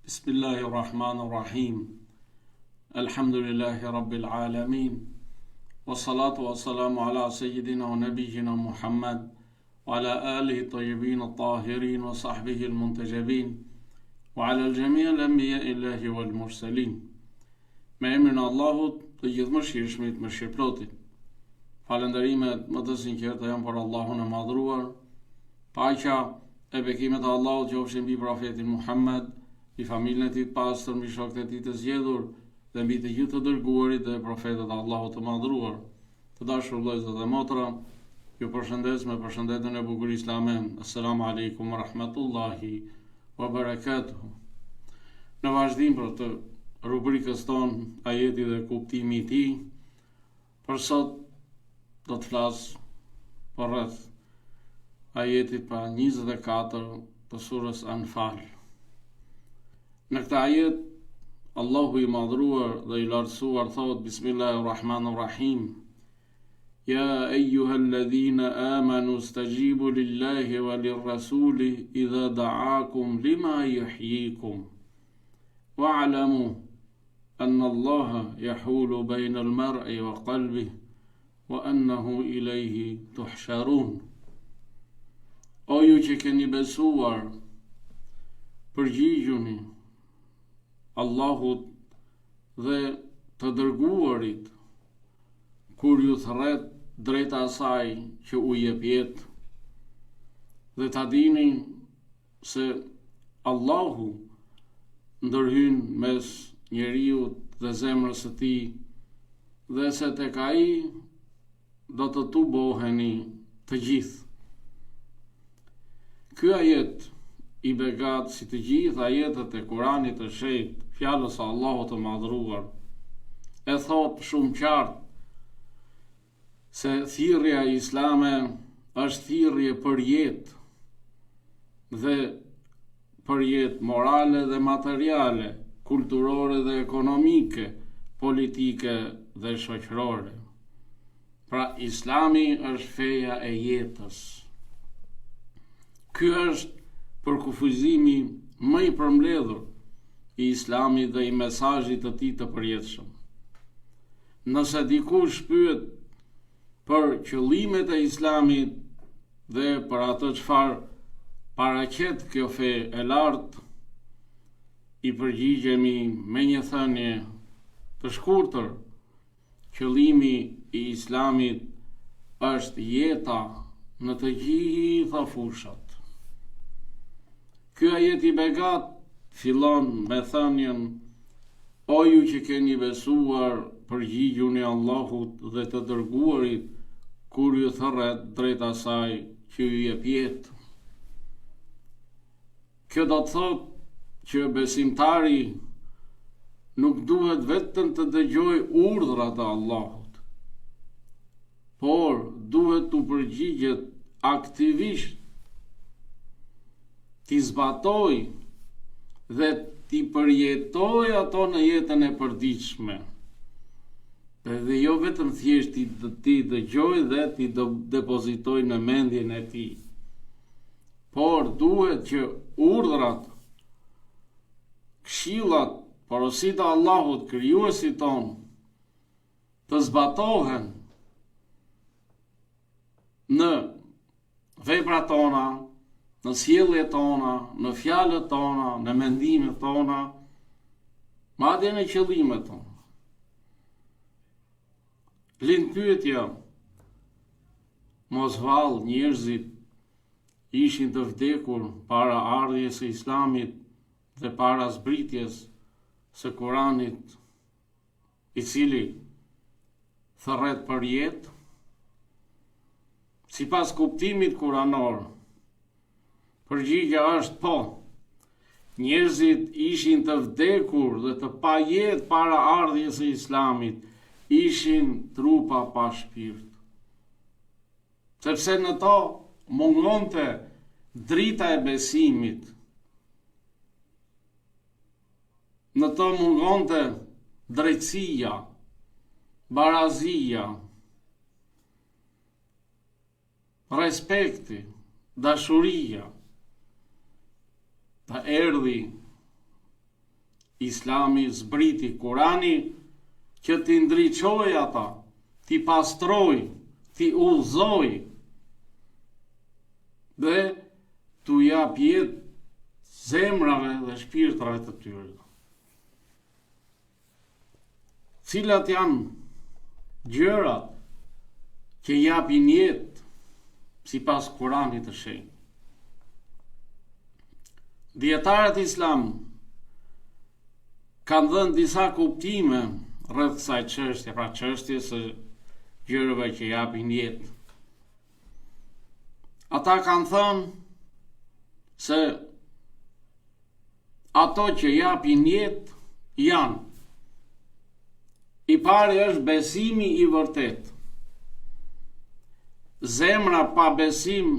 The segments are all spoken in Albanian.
Bismillahirrahmanirrahim. Alhamdulillahi rabbil alamin. Wassalatu wassalamu ala sayyidina wa nabiyyina Muhammad wa ala alihi tayyibin at-tahirin wa sahbihi al-muntajabin wa ala al-jami' al-anbiya'i Allahi wal mursalin. Me emrin e Allahut, të gjithëmëshirshmit, mëshirëplotit. Falënderimet më të sinqerta janë për Allahun e madhruar. Paqja e bekimet e Allahut qofshin mbi profetin Muhammed, mbi familjen e tij të pastër, mbi shokët e tij të zgjedhur dhe mbi të gjithë të dërguarit dhe profetët e Allahut të madhruar. Të dashur vëllezër dhe motra, ju përshëndes me përshëndetjen e bukur islame. Assalamu alaikum wa rahmatullahi wa barakatuh. Në vazhdim për të rubrikës tonë ajeti dhe kuptimi i tij, për sot do të flas për rreth ajetit pa 24 të surës Anfal. Në këtë ajet, Allahu i madhruar dhe i lartësuar thot: Bismillahirrahmanirrahim. Ja eyyuhalladhina amanu stajibu lillahi wa lirrasuli idha da'akum lima yuhyikum wa'lamu anna Allaha yahulu bayna al-mar'i wa qalbihi wa annahu ilayhi tuhsharun. O ju që keni besuar, përgjigjuni Allahut dhe të dërguarit kur ju thret drejta asaj që u jep jetë, dhe ta dini se Allahu ndërhyn mes njeriu dhe zemrës së tij, dhe se tek ai do të tuboheni të gjithë. Ky ajet i begat si të gjithë ajetet e Kuranit të shenjtë, fjalës së Allahut të madhruar, e thot shumë qartë se thirrja islame është thirrje për jetë, dhe për jetë morale dhe materiale, kulturore dhe ekonomike, politike dhe shoqërore. Pra, Islami është feja e jetës. Ky është përkufizimi më i përmbledhur i Islamit dhe i mesazhit të tij të përjetshëm. Nëse dikush pyet për qëllimet e Islamit dhe për atë çfarë paraqet kjo fe e lartë, i përgjigjemi me një thënie të shkurtër: qëllimi i Islamit është jeta në të gjitha fushat. Ky ajet i begat fillon me thënien: O ju që keni besuar, përgjigjuni Allahut dhe të dërguarit kur ju thërret drejt asaj që ju jep jetë. Kjo do të thotë që besimtari nuk duhet vetëm të dëgjojë urdhrat e Allahut, por duhet të përgjigjet aktivisht, t'i zbatoj dhe t'i përjetoj ato në jetën e përditshme. Dhe jo vetëm thjesht t'i dëgjoj dhe t'i depozitoj në mendjen e tij, por duhet që urdhrat, këshillat, porositë e Allahut, krijuesit ton, të zbatohen në veprat tona, në sjelljet tona, në fjalët tona, në mendimet tona, madje në qëllimet tona. Lind pyetja: mos vallë njerëzit ishin të vdekur para ardhjes së Islamit dhe para zbritjes së Kuranit, i cili thërret për jetë? Sipas kuptimit kuranor, përgjigja është po. Njerëzit ishin të vdekur dhe të pa jetë para ardhjes së Islamit, ishin trupa pa shpirt. Sepse në to mungonte drita e besimit, në to mungonte drejtësia, barazia, respekti, dashuria. Ta erdhi Islami zbriti, Kurani, që t'i ndriçoj ata, t'i pastroj, t'i udhëzoj dhe t'u jap jetë zemrave dhe shpirtrave të tyre. Cilat janë gjërat që japin jetë sipas Kuranit të shenjtë. Dietarët islam kanë dhënë disa kuptime rreth kësaj çështje, pra çështjes së gjërave që japin jetë. Ata kanë thënë se ato që japin jetë janë: i pari është besimi i vërtet. Zemra pa besim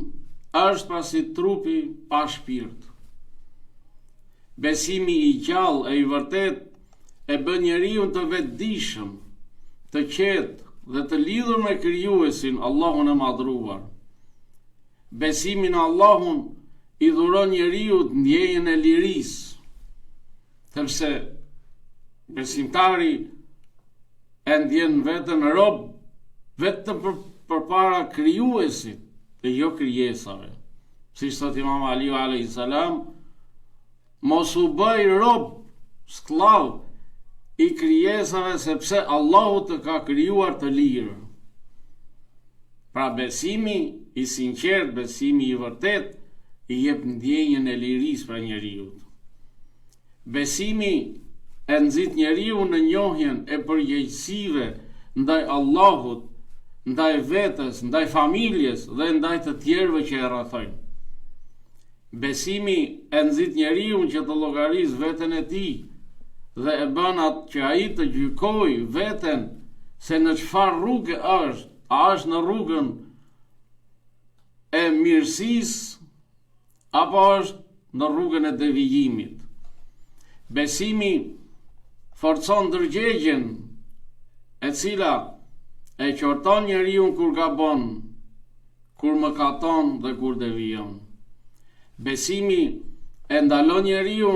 është pasi trupi pa shpirt. Besimi i gjallë e i vërtet e bën njeriu të vetëdijshëm, të qetë dhe të lidhur me krijuesin, Allahun e madhruar. Besimi në Allahun i dhuron njeriu ndjenjën e lirisë, sepse besimtari e ndjen veten rob vetëm përpara krijuesit dhe jo krijesave. Siç thot Imam Aliu alayhis salam, mos u bëj rob, skllav i krijesave, sepse Allahu të ka krijuar të lirë. Pra besimi i sinqert, besimi i vërtet, i jep ndjenjën e lirisë për njeriu. Besimi e nxit njeriu në njohjen e përgjegjësive ndaj Allahut, ndaj vetes, ndaj familjes dhe ndaj të tjerëve që e rrethojnë. Besimi e nxit njeriu që të llogarisë veten e tij dhe e bën atë që ai të gjykojë veten se në çfarë rrugë është, a është në rrugën e mirësisë apo është në rrugën e devijimit. Besimi forcon ndërgjegjen e cila e qorton njeriu kur gabon, kur mëkaton dhe kur devijon. Besimi e ndalon njeriu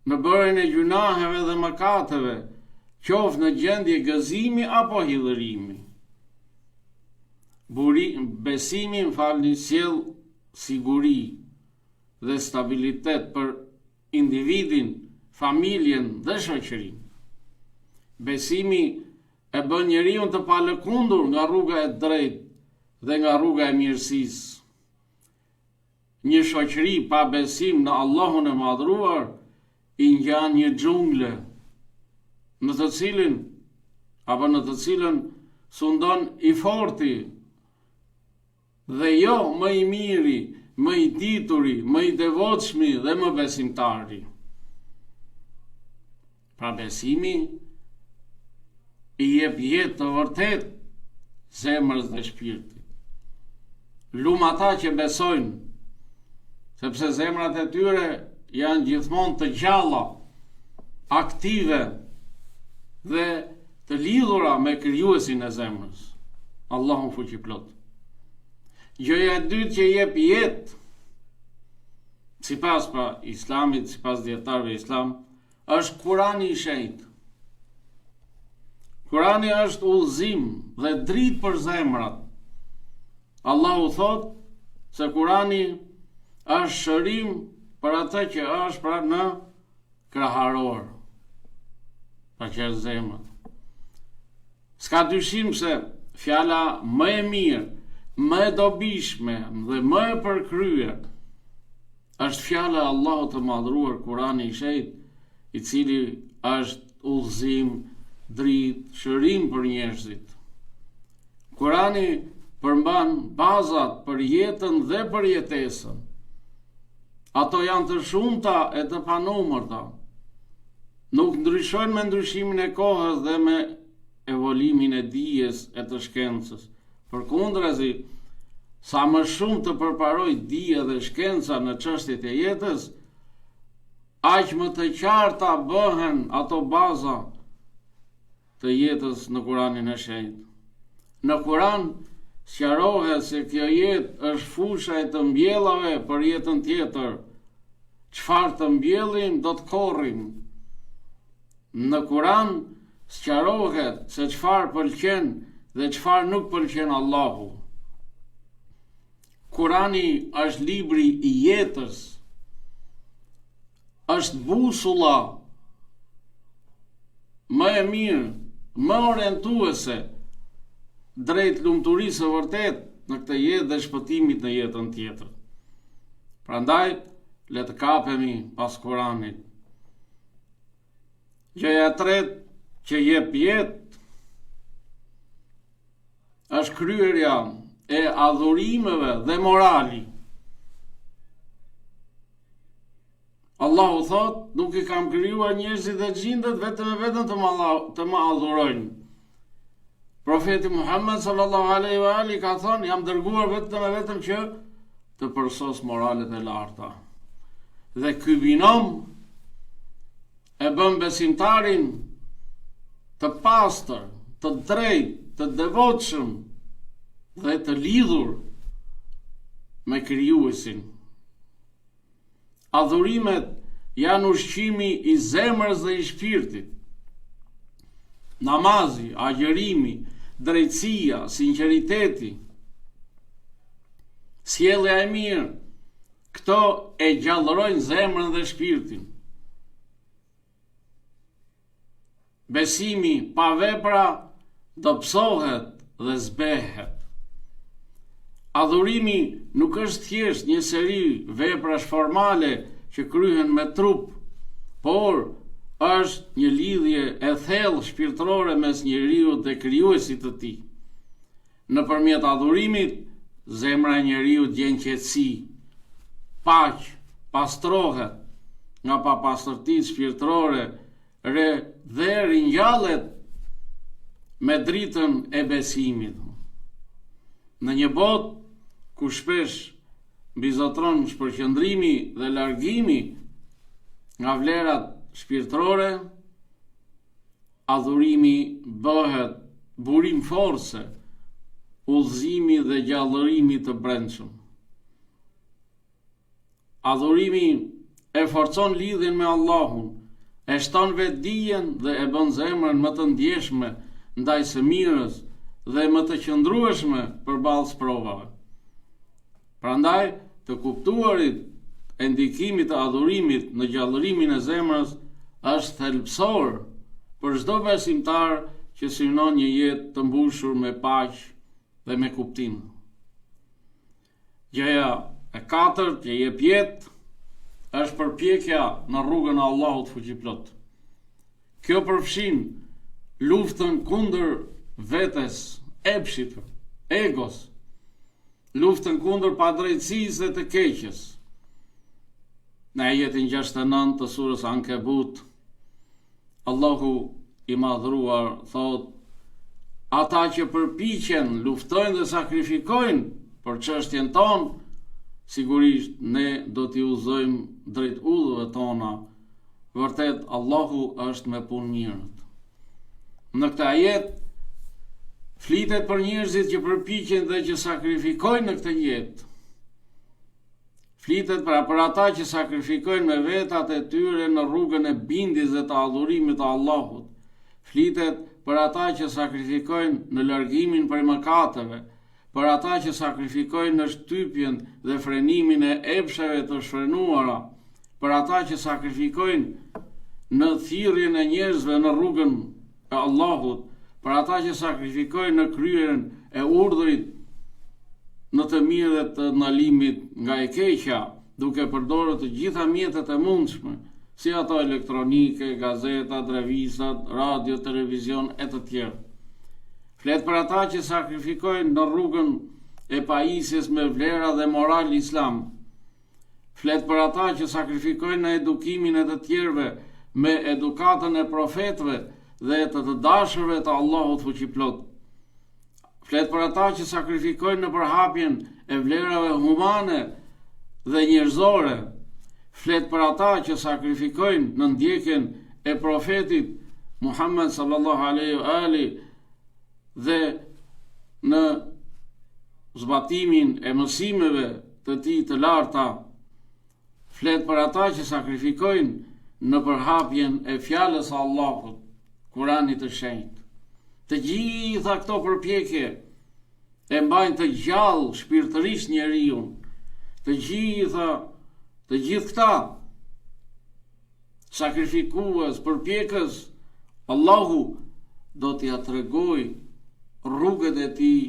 në bërjen e gjunaheve dhe mëkateve, qoftë në gjendje gëzimi apo hidhërimi. Besimi sjell siguri dhe stabilitet për individin, familjen dhe shoqërinë. Besimi e bën njeriu të palëkundur nga rruga e drejtë dhe nga rruga e mirësisë. Një shoqëri pa besim në Allahun e madhruar i ngjan një xhungle në të cilën sundon i forti dhe jo më i miri, më i dituri, më i devotshmi dhe më besimtari. Pra besimi i jep jetë të vërtet zemrës dhe shpirtit. Lum ata që besojnë, sepse zemrat e tyre janë gjithmonë të gjalla, aktive dhe të lidhura me krijuesin e zemrës, Allahun fuqiplot. Gjëja e dytë që jep jetë, sipas Islamit, sipas dietarëve islam, është Kurani i shenjtë. Kurani është udhëzim dhe dritë për zemrat. Allahu thot se Kurani është shërim për atë që është pra në kraharor, pa që është zemrat. S'ka dyshim se fjala më e mirë, më e dobishme dhe më e përkryer është fjala e Allahut të madhruar, Kurani i shenjtë, i cili është udhëzim, dritë, shërim për njerëzit. Kurani përmban bazat për jetën dhe për jetesën. Ato janë të shumta e të panumërta. Nuk ndryshojnë me ndryshimin e kohës dhe me evolimin e dijes e të shkencës. Përkundrazi, sa më shumë të përparoj dija dhe shkenca në çështjet e jetës, aq më të qarta bëhen ato baza të jetës në Kuranin e shenjtë. Në Kuran sqarohet se kjo jetë është fusha e të mbjellave për jetën tjetër. Çfarë të mbjellim do të korrim. Në Kur'an sqarohet se çfarë pëlqen dhe çfarë nuk pëlqen Allahu. Kur'ani është libri i jetës, është busulla më e mirë, më orientuese drejt lumturisë së vërtet në këtë jetë dhe shpëtimit në jetën tjetër. Prandaj, le të kapemi pas Kur'anit. Gjëja e tretë që jep jetë është kryerja e adhurimeve dhe morali. Allahu thot, nuk I kam krijuar njerëzit dhe gjindet vetëm të më adhurojnë. Profeti Muhammed sallallahu alaihi wa ali ka thonë, jam dërguar vetëm që të përsos moralet e larta. Dhe ky binom e bën besimtarin të pastër, të drejtë, të devotshëm dhe të lidhur me Krijuesin. Adhurimet janë ushqimi I zemrës dhe I shpirtit. Namazi, agjërimi, drejtësia, sinqeriteti, sjellja e mirë, këto e gjallërojnë zemrën dhe shpirtin. Besimi pa vepra dobësohet dhe zbehet. Adhurimi nuk është thjesht një seri veprash formale që kryhen me trup, por është një lidhje e thellë shpirtërore mes njeriu dhe Krijuesit të tij. Nëpërmjet adhurimit, zemra e njeriu gjen qetësi, paqë, pastrohet nga papastërtitë shpirtërore dhe ringjallet me dritën e besimit. Në një botë ku shpesh mbizotron shpërqendrimi dhe largimi nga vlerat shpirtërore, adhurimi bëhet burim force, udhëzimi dhe gjallërimi të brendshëm. Adhurimi e forcon lidhjen me Allahun, e shton vetdijen dhe e bën zemrën më të ndjeshme ndaj së mirës dhe më të qëndrueshme përballë provave. Prandaj, të kuptuarit e ndikimit të adhurimit në gjallërimin e zemrës është thelbësor për çdo besimtar që synon një jetë të mbushur me paqë dhe me kuptim. Gjëja e katërt që jep jetë është përpjekja në rrugën e Allahut fuqiplot. Kjo përfshin luftën kundër vetes, epshit, egos, luftën kundër padrejtësisë dhe të keqes. Në ajetin 69 të surës Ankebut, Allahu I madhruar thot: ata që përpiqen, luftojnë dhe sakrifikojnë për çështjen tonë, sigurisht ne do t'i udhëzojmë drejt udhëve tona. Vërtet Allahu është me punë mirët. Në këtë ajet flitet për njerëzit që përpiqen dhe që sakrifikojnë në këtë jetë. Flitet për ata që sakrifikojnë me vetat e tyre në rrugën e bindjes dhe të adhurimit të Allahut. Flitet për ata që sakrifikojnë në largimin prej mëkateve, për ata që sakrifikojnë në shtypjen dhe frenimin e epsheve të shfrenuara, për ata që sakrifikojnë në thirrjen e njerëzve në rrugën e Allahut, për ata që sakrifikojnë në kryerjen e urdhrit në të mirë dhe të ndalimit nga e keqja, duke përdorur të gjitha mjetet e mundshme, si ato elektronike, gazetat, revistat, radio, televizion e të tjerë. Flet për ata që sakrifikojnë në rrugën e pajisjes me vlera dhe moral islam. Flet për ata që sakrifikojnë në edukimin e të tjerëve me edukatën e profetëve dhe të dashurve të Allahut fuqiplot. Flet për ata që sakrifikojnë në përhapjen e vlerave humane dhe njerëzore. Flet për ata që sakrifikojnë në ndjekjen e profetit Muhammed sallallahu alaihi wa ali dhe në zbatimin e mësimeve të tij të larta. Flet për ata që sakrifikojnë në përhapjen e fjalës së Allahut, Kuranit të shenjtë. Të gjitha këto përpjekje e mbajnë të gjallë shpirtërisht njeriu. Të gjithë këta sakrifikues, përpjekës, Allahu do t'ia tregoj rrugët e tij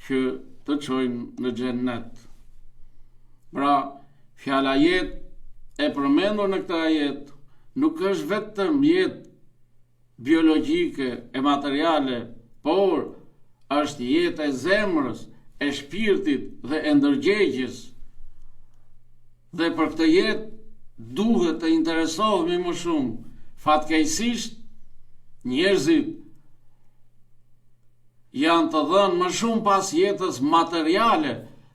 që të çojnë në xhennet. Pra, fjala jetë e përmendur në këtë ajet nuk është vetëm jetë biologjike e materiale, por është jetë e zemrës, e shpirtit dhe e ndërgjegjes. Dhe për këtë jetë duhet të interesohemi më shumë. Fatkeqësisht, njerëzit janë të dhënë më shumë pas jetës materiale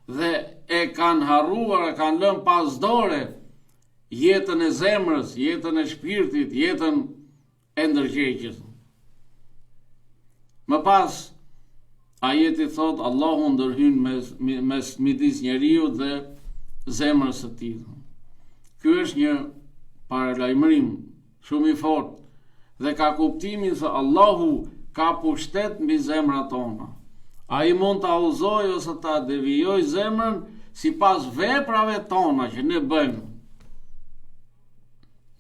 dhe e kanë harruar, e kanë lënë pas dore jetën e zemrës, jetën e shpirtit, jetën e ndërgjegjes. Më pas, ajeti thot, Allahu ndërhyn midis njeriu dhe zemrës së tij. Ky është një paralajmërim shumë i fortë dhe ka kuptimin se Allahu ka pushtet mbi zemrat tona. Ai mund ta udhëzojë ose ta devijojë zemrën sipas veprave tona që ne bëjmë.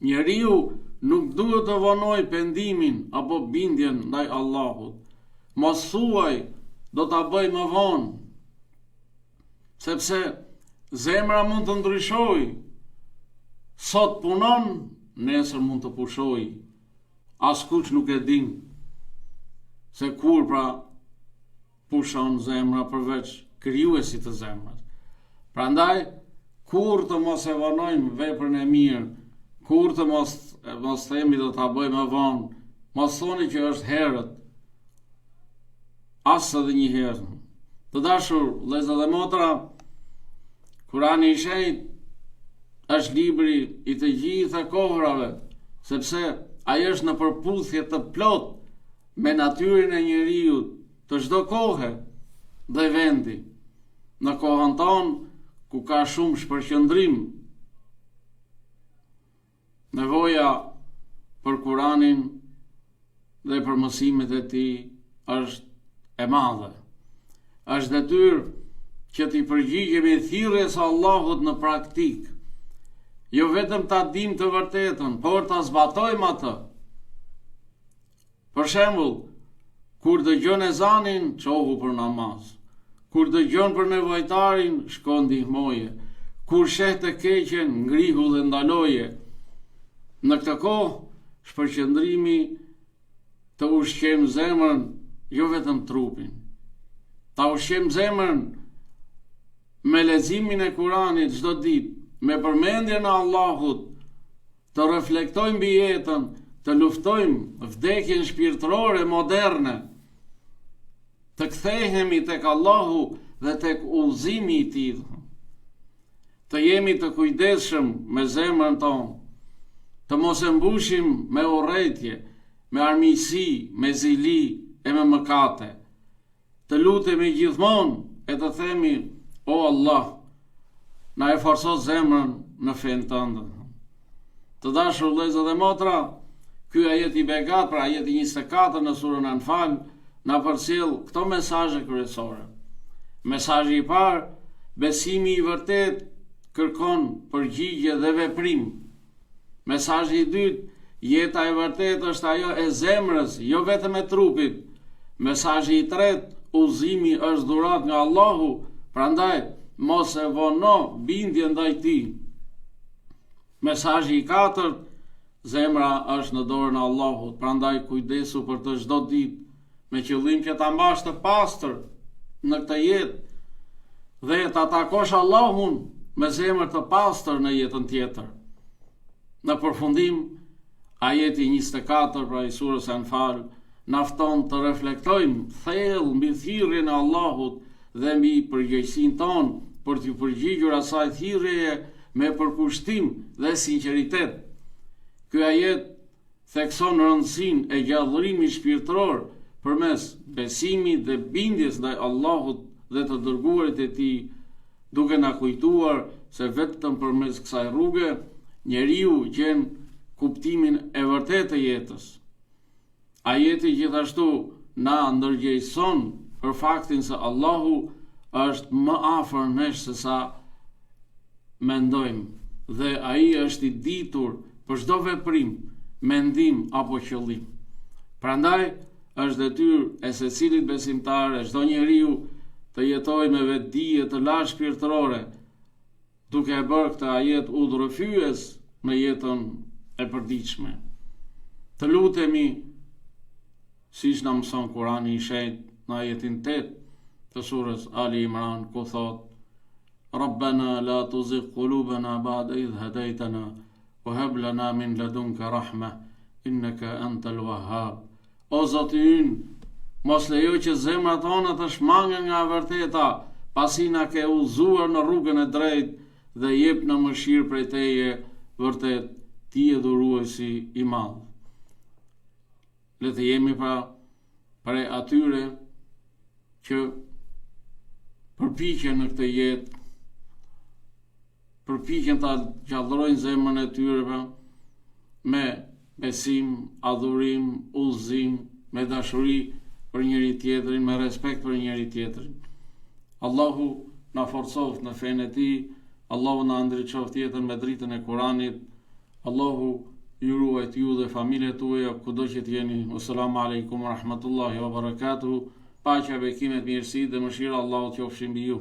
Njeriu nuk duhet të vonojë pendimin apo bindjen ndaj Allahut. Mos thuaj do ta bëj më vonë, sepse zemra mund të ndryshojë. Sot punon, nesër mund të pushojë. Askush nuk e din se kur pra pushon zemra përveç krijuesit të zemrës. Prandaj, kur të mos e vonojmë veprën e mirë, kur të mos themi do ta bëj më vonë, mos thoni që është herët, as edhe një herë. Të dashur vëllezër dhe motra, Kurani i shenjtë është libri i të gjitha kohrave, sepse ai është në përputhje të plot me natyrën e njeriu të çdo kohe dhe vendi. Në kohën tonë ku ka shumë shpërqendrim, nevoja për Kuranin dhe për mësimet e tij është e madhe. Është detyrë që t'i përgjigjemi thirrjes së Allahut në praktik. Jo vetëm ta dim të vërtetën, por ta zbatojmë atë. Për shembull, kur dëgjon ezanin, çohu për namaz. Kur dëgjon për nevojtarin, shko ndihmoje. Kur sheh të keqen, ngrihu dhe ndaloje. Në këtë kohë, shpërqendrimi të ushqem zemrën, jo vetëm trupin. Ta ushqem zemrën me leximin e Kuranit çdo ditë, me përmendjen e Allahut, të reflektojmë mbi jetën, të luftojmë vdekjen shpirtërore moderne, të kthehemi tek Allahu dhe tek udhëzimi i tij. Të jemi të kujdesshëm me zemrën tonë, të mos e mbushim me urrëtie, me armiqësi, me zili e me mëkate. Të lutemi gjithmonë e të themi, o Allah, na e forco zemrën në fen tënde. Të dashur vëllezër dhe motra, ky ajet i begat, pra ajeti 24 në surën Anfal, na përcjell këto mesazhe kryesore. Mesazhi i parë, besimi i vërtet kërkon përgjigje dhe veprim. Mesazhi i dytë, jeta e vërtet është ajo e zemrës, jo vetëm e trupit. Mesazhi i tretë, udhëzimi është dhurat nga Allahu, prandaj mos e vono bindje ndaj tij. Mesazhi i katërt, zemra është në dorën e Allahut, prandaj kujdesu për të çdo ditë, me qëllim që ta mbash të pastër në këtë jetë dhe ta takosh Allahun me zemër të pastër në jetën tjetër. Në përfundim, ajeti 24 pra i surës Anfal na fton të reflektojmë thellë mbi thirrjen e Allahut dhe mbi përgjegjësinë tonë për të përgjigjur asaj thirrjeje me përkushtim dhe sinqeritet. Ky ajet thekson rëndësinë e gjallërimit shpirtëror përmes besimit dhe bindjes ndaj Allahut dhe të dërguarit e tij, duke na kujtuar se vetëm përmes kësaj rruge njeriu gjen kuptimin e vërtetë të jetës. Ajeti gjithashtu na ndërgjegjëson për faktin se Allahu është më afër nesh se sa mendojmë dhe ai është i ditur për çdo veprim, mendim apo qëllim. Prandaj është detyrë e secilit besimtar, e çdo njeriu të jetojë me vetdije të lartë shpirtërore, duke e bërë këtë ajet udhërrëfyes në jetën e përditshme. Të lutemi siç na mëson Kurani i shenjtë në ajetin 8 të surës Ali Imran, ku thot: Rabbana la tuzigh qulubana ba'da idh hadaytana wa hab lana min ladunka rahma innaka antal wahhab. O Zoti ynë, mos lejo që zemrat tona të shmangen nga e vërteta, pasi na ke udhëzuar në rrugën e drejtë dhe jep në mëshirë prej teje, vërtet ti je dhuruesi i madh. Le të jemi prej atyre që përpiqen në këtë jetë, përpiqen ta gjallërojnë zemrën e tyre me besim, adhurim, udhëzim, me dashuri për njëri tjetrin, me respekt për njëri tjetrin. Allahu na forcoft në fenë e tij, Allahu na ndriçoft jetën me dritën e Kuranit. Allahu ju ruajt ju dhe familjet tuaja kudo që t'jeni. Assalamu alaikum wa rahmatullahi wa barakatuhu. Paqja, bekimet, mirësi dhe mëshira Allahut qofshin mbi ju.